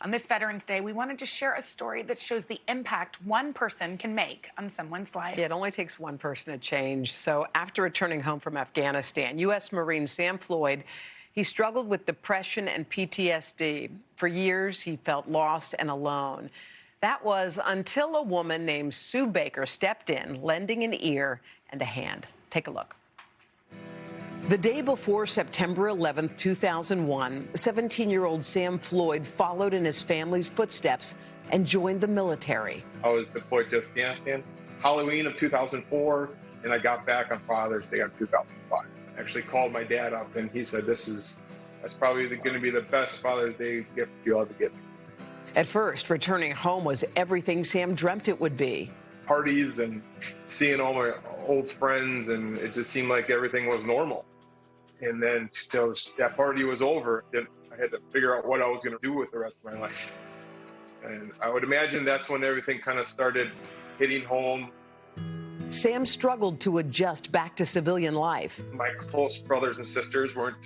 On this Veterans Day, we wanted to share a story that shows the impact one person can make on someone's life. It only takes one person to change. So after returning home from Afghanistan, U.S. Marine Sam Floyd, he struggled with depression and PTSD. For years, he felt lost and alone. That was until a woman named Sue Baker stepped in, lending an ear and a hand. Take a look. The day before September 11th, 2001, 17-year-old Sam Floyd followed in his family's footsteps and joined the military. I was deployed to Afghanistan, Halloween of 2004, and I got back on Father's Day of 2005. I actually called my dad up, and he said, that's probably going to be the best Father's Day gift you'll ever get me. At first, returning home was everything Sam dreamt it would be. Parties and seeing all my old friends, and it just seemed like everything was normal. And then that party was over, then I had to figure out what I was going to do with the rest of my life. And I would imagine that's when everything kind of started hitting home. Sam struggled to adjust back to civilian life. My close brothers and sisters weren't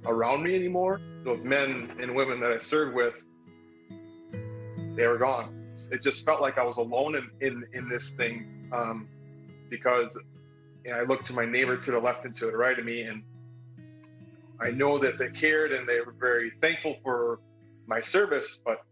around me anymore. Those men and women that I served with, they were gone. It just felt like I was alone in this thing because I looked to my neighbor to the left and to the right of me, and I know that they cared and they were very thankful for my service, but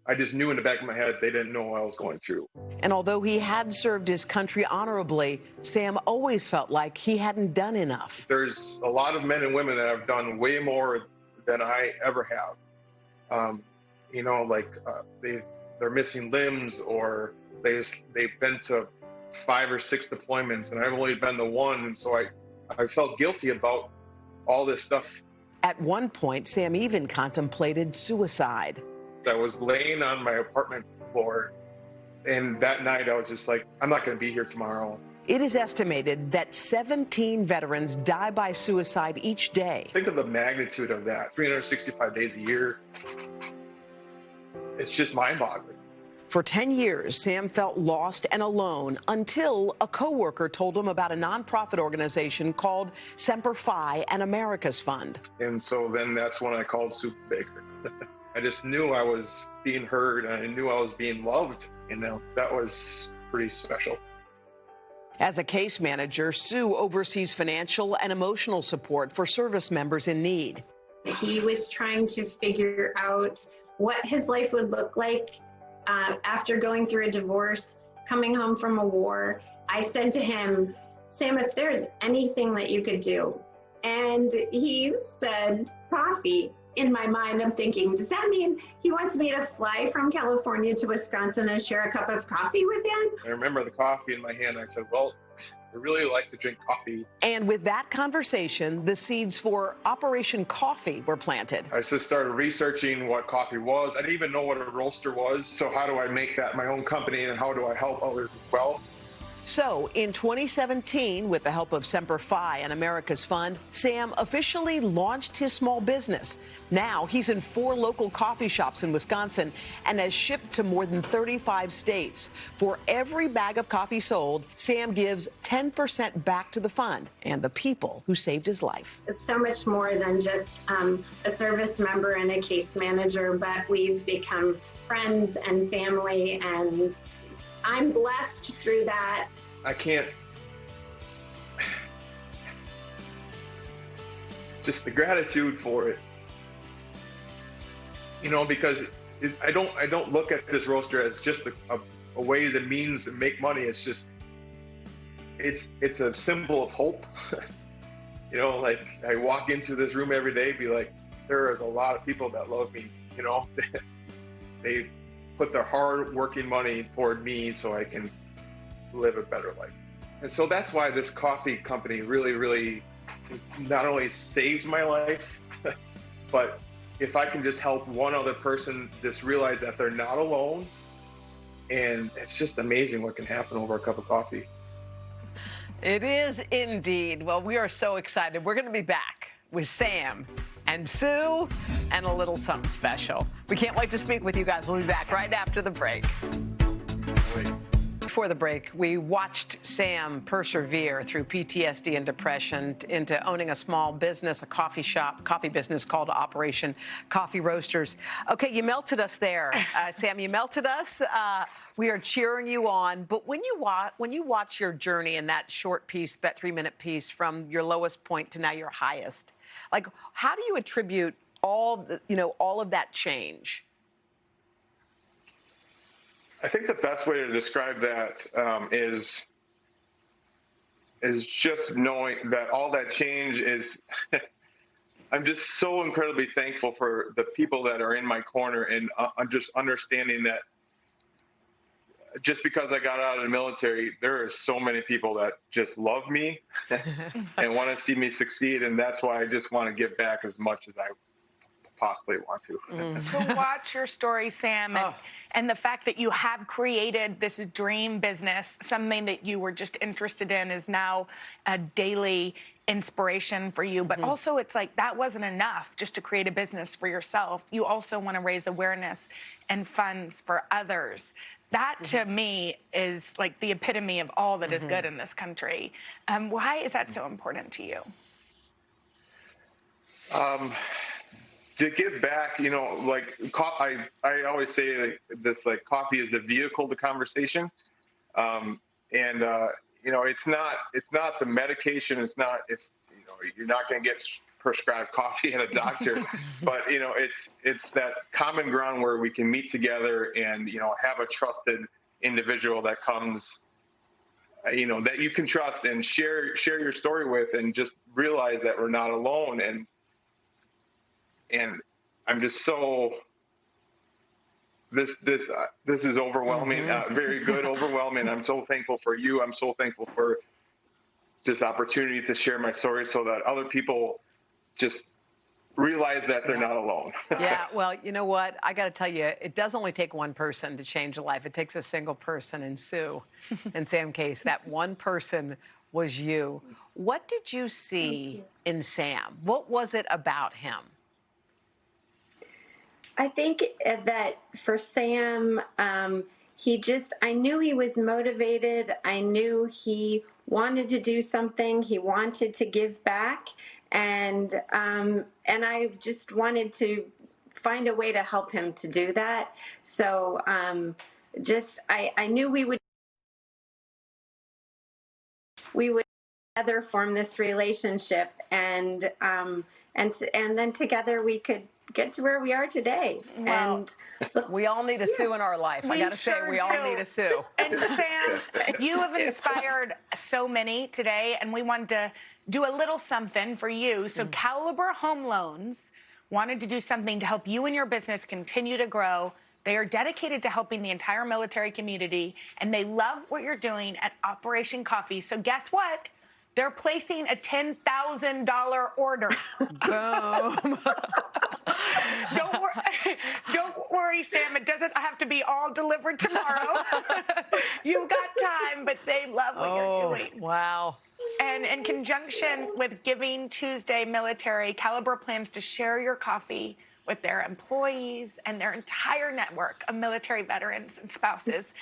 I just knew in the back of my head they didn't know what I was going through. And although he had served his country honorably, Sam always felt like he hadn't done enough. There's a lot of men and women that have done way more than I ever have. They're missing limbs, or they've been to 5 or 6 deployments, and I've only been to one, and so I felt guilty about all this stuff. At one point, Sam even contemplated suicide. I was laying on my apartment floor, and that night I was just like, I'm not going to be here tomorrow. It is estimated that 17 veterans die by suicide each day. Think of the magnitude of that, 365 days a year. It's just mind-boggling. For 10 years, Sam felt lost and alone until a coworker told him about a nonprofit organization called Semper and America's Fund. And so then that's when I called Sue Baker. I just knew I was being heard, and I knew I was being loved. That was pretty special. As a case manager, Sue oversees financial and emotional support for service members in need. He was trying to figure out what his life would look like after going through a divorce, coming home from a war. I said to him, Sam, if there's anything that you could do. And he said, coffee. In my mind, I'm thinking, does that mean he wants me to fly from California to Wisconsin and share a cup of coffee with him? I remember the coffee in my hand. I said, well, I really like to drink coffee. And with that conversation, the seeds for Operation Coffee were planted. I just started researching what coffee was. I didn't even know what a roaster was. So how do I make that my own company, and how do I help others as well? So in 2017, with the help of Semper and America's Fund, Sam officially launched his small business. Now he's in 4 local coffee shops in Wisconsin and has shipped to more than 35 states. For every bag of coffee sold, Sam gives 10% back to the fund and the people who saved his life. It's so much more than just a service member and a case manager, but we've become friends and family, and I'm blessed through that. I can't, just the gratitude for it, because I don't look at this roaster as just a way, the means to make money. It's just, it's a symbol of hope. Like I walk into this room every day, be like, there is a lot of people that love me, they put their hard-working money toward me so I can live a better life. And so that's why this coffee company really, really not only saves my life, but if I can just help one other person just realize that they're not alone, and it's just amazing what can happen over a cup of coffee. It is indeed. Well, we are so excited. We're going to be back with Sam and Sue and a little something special. We can't wait to speak with you guys. We'll be back right after the break. Wait. before the break, we watched Sam persevere through PTSD and depression into owning a small business, a coffee business called Operation Coffee Roasters. Okay, you melted us there, Sam. You melted us. We are cheering you on. But when you watch your journey in that short piece, that 3-minute piece, from your lowest point to now your highest, like, how do you attribute all of that change? I think the best way to describe that is just knowing that all that change is. I'm just so incredibly thankful for the people that are in my corner, and I'm just understanding that just because I got out of the military, there are so many people that just love me and want to see me succeed, and that's why I just want to give back as much as I possibly want to. To watch your story, Sam, and the fact that you have created this dream business, something that you were just interested in, is now a daily inspiration for you. But also, it's like that wasn't enough just to create a business for yourself. You also want to raise awareness and funds for others. That, to me, is like the epitome of all that is good in this country. Why is that so important to you? To give back, like I always say this, like, coffee is the vehicle to conversation, it's not the medication. You're not going to get prescribed coffee at a doctor, but it's that common ground where we can meet together and have a trusted individual that comes, that you can trust and share your story with, and just realize that we're not alone. And I'm just so, this is overwhelming, very good, overwhelming. I'm so thankful for you. I'm so thankful for this opportunity to share my story so that other people just realize that they're not alone. Yeah, well, you know what? I got to tell you, it does only take one person to change a life. It takes a single person. And Sue, in Sam's case, that one person was you. What did you see in Sam? What was it about him? I think that for Sam, I knew he was motivated. I knew he wanted to do something. He wanted to give back. And I just wanted to find a way to help him to do that. So I knew we would together form this relationship, and then together we could get to where we are today. Well, and we all need a Sue in our life. I got to say, we all need a Sue. And Sam, you have inspired so many today, and we wanted to do a little something for you. So Caliber Home Loans wanted to do something to help you and your business continue to grow. They are dedicated to helping the entire military community, and they love what you're doing at Operation Coffee. So guess what? They're placing a $10,000 order. Boom. Don't worry, Sam. It doesn't have to be all delivered tomorrow. You've got time, but they love what you're doing. Wow. And in conjunction with Giving Tuesday Military, Caliber plans to share your coffee with their employees and their entire network of military veterans and spouses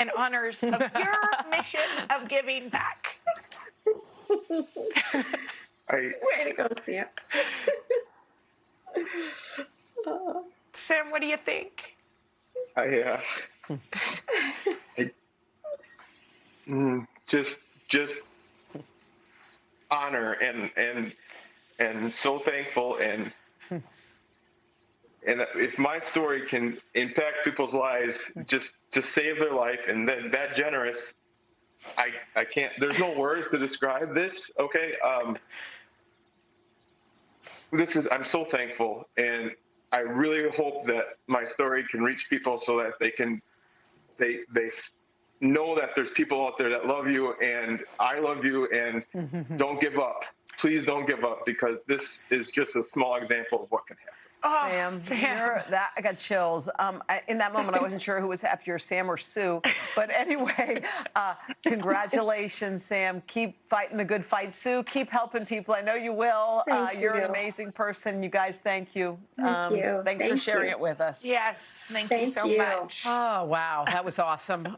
in honors of your mission of giving back. Way to go, Sam. Sam, what do you think? Just honor and so thankful, and if my story can impact people's lives, just to save their life, and that generous, I can't, there's no words to describe this. Okay. I'm so thankful, and I really hope that my story can reach people so that they know that there's people out there that love you, and I love you, and don't give up. Please don't give up, because this is just a small example of what can happen. Oh, Sam. I got chills. In that moment, I wasn't sure who was happier, Sam or Sue. But anyway, congratulations, Sam. Keep fighting the good fight. Sue, keep helping people. I know you will. You're an amazing person. You guys, thank you. Thank you. Thanks for sharing it with us. Yes, thank you so much. Oh, wow. That was awesome.